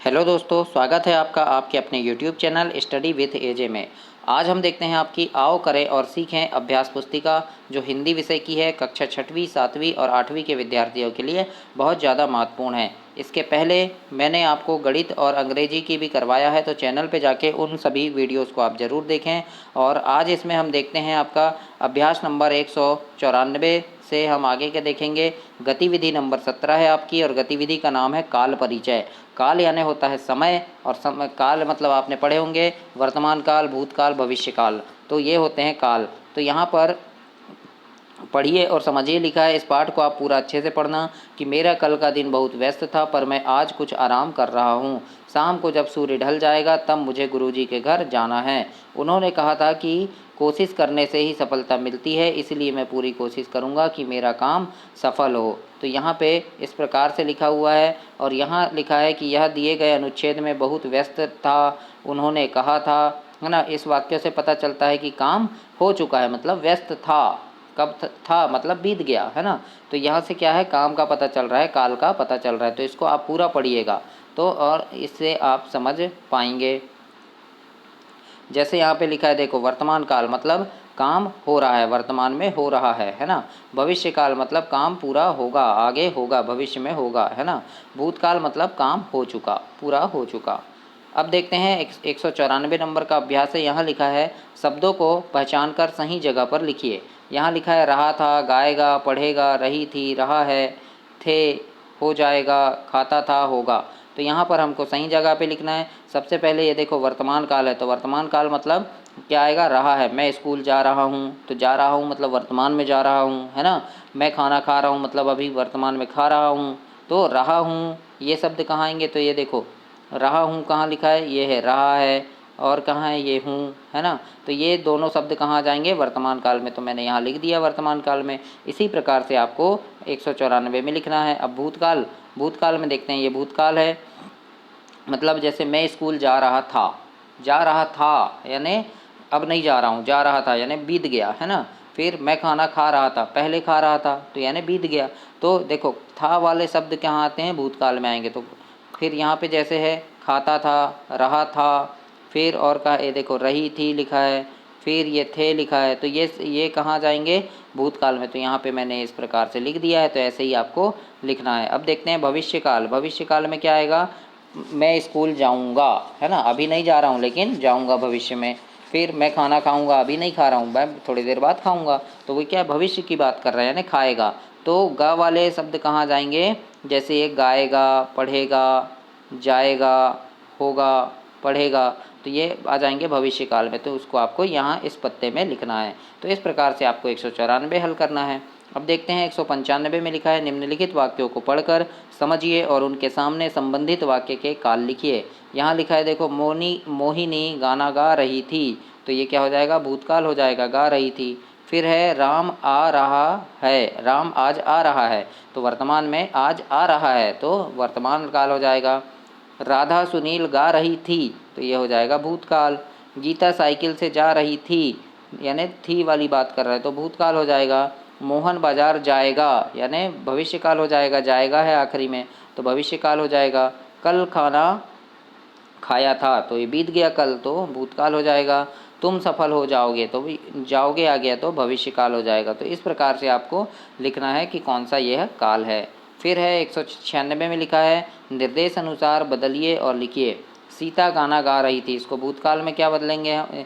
Hello दोस्तों, स्वागत है आपका आपके अपने यूट्यूब चैनल स्टडी विथ एजे में। आज हम देखते हैं आपकी आओ करें और सीखें अभ्यास पुस्तिका, जो हिंदी विषय की है। कक्षा छठवीं, सातवीं और आठवीं के विद्यार्थियों के लिए बहुत ज़्यादा महत्वपूर्ण है। इसके पहले मैंने आपको गणित और अंग्रेजी की भी करवाया है, तो चैनल पे जाके उन सभी वीडियोज़ को आप ज़रूर देखें। और आज इसमें हम देखते हैं आपका अभ्यास नंबर 194 से हम आगे के देखेंगे। गतिविधि नंबर 17 है आपकी, और गतिविधि का नाम है काल परिचय। काल यानी होता है समय, और समय काल मतलब आपने पढ़े होंगे वर्तमान काल, भूतकाल, भविष्य काल, तो ये होते हैं काल। तो यहाँ पर पढ़िए और समझिए, लिखा है। इस पाठ को आप पूरा अच्छे से पढ़ना कि मेरा कल का दिन बहुत व्यस्त था, पर मैं आज कुछ आराम कर रहा हूँ। शाम को जब सूर्य ढल जाएगा तब मुझे गुरुजी के घर जाना है। उन्होंने कहा था कि कोशिश करने से ही सफलता मिलती है, इसलिए मैं पूरी कोशिश करूँगा कि मेरा काम सफल हो। तो यहाँ पे इस प्रकार से लिखा हुआ है, और यहाँ लिखा है कि यह दिए गए अनुच्छेद में बहुत व्यस्त था, उन्होंने कहा था, है ना। इस वाक्य से पता चलता है कि काम हो चुका है, मतलब व्यस्त था। कब था मतलब बीत गया, है ना। तो यहाँ से क्या है, काम का पता चल रहा है, काल का पता चल रहा है। तो इसको आप पूरा पढ़िएगा तो, और इससे आप समझ पाएंगे। जैसे यहाँ पे लिखा है, देखो, वर्तमान काल मतलब काम हो रहा है, वर्तमान में हो रहा है ना। भविष्य काल मतलब काम पूरा होगा, आगे होगा, भविष्य में होगा, है ना। भूतकाल मतलब काम हो चुका, पूरा हो चुका। अब देखते हैं 194 नंबर का अभ्यास है। यहाँ लिखा है, शब्दों को पहचान कर सही जगह पर लिखिए। यहाँ लिखा है, रहा था, गाएगा, पढ़ेगा, रही थी, रहा है, थे, हो जाएगा, खाता था, होगा। तो यहाँ पर हमको सही जगह पे लिखना है। सबसे पहले ये देखो, वर्तमान काल है, तो वर्तमान काल मतलब क्या आएगा, रहा है। मैं स्कूल जा रहा हूँ, तो जा रहा हूँ मतलब वर्तमान में जा रहा हूँ, है ना। मैं खाना खा रहा हूँ मतलब अभी वर्तमान में खा रहा हूँ। तो रहा हूँ, ये शब्द कहाँ आएंगे, तो ये देखो, रहा हूँ कहाँ लिखा है, ये है रहा है, और कहाँ है, ये हूँ, है ना। तो ये दोनों शब्द कहाँ आ जाएंगे, वर्तमान काल में। तो मैंने यहाँ लिख दिया वर्तमान काल में। इसी प्रकार से आपको 194 में लिखना है। अब भूतकाल, भूतकाल में देखते हैं, ये भूतकाल है, मतलब जैसे मैं स्कूल जा रहा था, जा रहा था यानी अब नहीं जा रहा हूँ, जा रहा था यानी बीत गया, है ना। फिर मैं खाना खा रहा था, पहले खा रहा था, तो यानी बीत गया। तो देखो, था वाले शब्द कहाँ आते हैं, भूतकाल में आएंगे। तो फिर यहाँ पे जैसे है, खाता था, रहा था, फिर और का ये देखो, रही थी लिखा है, फिर ये थे लिखा है, तो ये कहाँ जाएंगे, भूतकाल में। तो यहाँ पे मैंने इस प्रकार से लिख दिया है, तो ऐसे ही आपको लिखना है। अब देखते हैं भविष्य काल। भविष्य काल में क्या आएगा, मैं स्कूल जाऊंगा, है ना, अभी नहीं जा रहा हूँ लेकिन जाऊंगा भविष्य में। फिर मैं खाना खाऊंगा, अभी नहीं खा रहा हूँ, मैं थोड़ी देर बाद खाऊंगा। तो वो क्या, भविष्य की बात कर रहा है, यानी खाएगा। तो गा वाले शब्द कहाँ जाएंगे, जैसे ये गाएगा, पढ़ेगा, जाएगा, होगा, पढ़ेगा, तो ये आ जाएंगे भविष्य काल में। तो उसको आपको यहाँ इस पत्ते में लिखना है। तो इस प्रकार से आपको 194 हल करना है। अब देखते हैं 195 में लिखा है, निम्नलिखित वाक्यों को पढ़कर समझिए और उनके सामने संबंधित वाक्य के काल लिखिए। यहाँ लिखा है, देखो, मोहिनी गाना गा रही थी, तो ये क्या हो जाएगा, भूतकाल हो जाएगा, गा रही थी। फिर है, राम आ रहा है, राम आज आ रहा है, तो वर्तमान में आज आ रहा है, तो वर्तमान काल हो जाएगा। राधा सुनील गा रही थी, तो ये हो जाएगा भूतकाल। गीता साइकिल से जा रही थी, यानी थी वाली बात कर रहा है, तो भूतकाल हो जाएगा। मोहन बाजार जाएगा, यानी भविष्य काल हो जाएगा, जाएगा है आखिरी में, तो भविष्य काल हो जाएगा। कल खाना खाया था, तो ये बीत गया कल, तो भूतकाल हो जाएगा। तुम सफल हो जाओगे, तो भी जाओगे आ गया, तो भविष्य काल हो जाएगा। तो इस प्रकार से आपको लिखना है कि कौन सा यह काल है। फिर है 196 में लिखा है, निर्देश अनुसार बदलिए और लिखिए। सीता गाना गा रही थी, इसको भूतकाल में क्या बदलेंगे,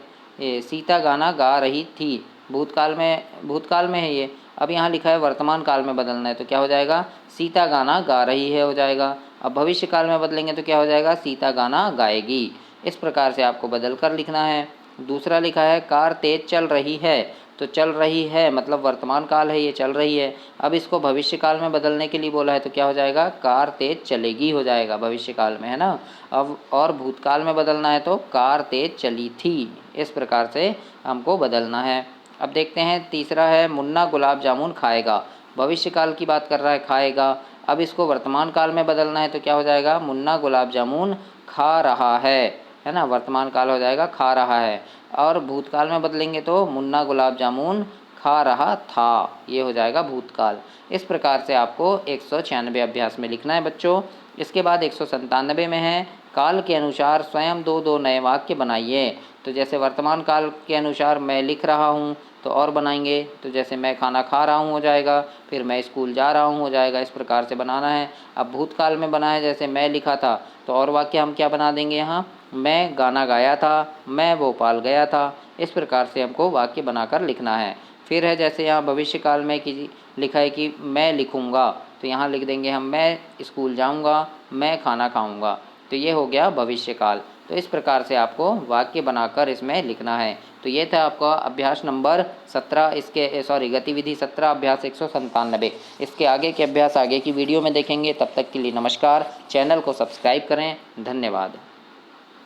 सीता गाना गा रही थी, भूतकाल में, भूतकाल में है ये। अब यहाँ लिखा है वर्तमान काल में बदलना है, तो क्या हो जाएगा, सीता गाना गा रही है हो जाएगा। अब भविष्य काल में बदलेंगे तो क्या हो जाएगा, सीता गाना गाएगी। इस प्रकार से आपको बदल कर लिखना है। दूसरा लिखा है, कार तेज चल रही है, तो चल रही है मतलब वर्तमान काल है, ये चल रही है। अब इसको भविष्य काल में बदलने के लिए बोला है, तो क्या हो जाएगा, कार तेज चलेगी हो जाएगा भविष्य काल में, है ना। अब और भूतकाल में बदलना है, तो कार तेज चली थी। इस प्रकार से हमको बदलना है। अब देखते हैं तीसरा है, मुन्ना गुलाब जामुन खाएगा, भविष्य काल की बात कर रहा है, खाएगा। अब इसको वर्तमान काल में बदलना है, तो क्या हो जाएगा, मुन्ना गुलाब जामुन खा रहा है ना, वर्तमान काल हो जाएगा, खा रहा है। और भूतकाल में बदलेंगे तो मुन्ना गुलाब जामुन खा रहा था, ये हो जाएगा भूतकाल। इस प्रकार से आपको 196 अभ्यास में लिखना है बच्चों। इसके बाद 197 में है, काल के अनुसार स्वयं दो दो नए वाक्य बनाइए। तो जैसे वर्तमान काल के अनुसार मैं लिख रहा हूँ, तो और बनाएंगे। तो जैसे मैं खाना खा रहा हूँ हो जाएगा, फिर मैं स्कूल जा रहा हूँ हो जाएगा। इस प्रकार से बनाना है। अब भूतकाल में बना है, जैसे मैं लिखा था, तो और वाक्य हम क्या बना देंगे यहाँ, मैं गाना गाया था, मैं भोपाल गया था। इस प्रकार से हमको वाक्य बनाकर लिखना है। फिर है जैसे यहाँ भविष्य काल में कि लिखा है कि मैं लिखूँगा, तो यहाँ लिख देंगे हम मैं स्कूल जाऊँगा, मैं खाना खाऊँगा। तो ये हो गया भविष्य काल। तो इस प्रकार से आपको वाक्य बनाकर इसमें लिखना है। तो ये था आपका अभ्यास नंबर 17, गतिविधि 17 अभ्यास 197। इसके आगे के अभ्यास आगे की वीडियो में देखेंगे। तब तक के लिए नमस्कार। चैनल को सब्सक्राइब करें। धन्यवाद।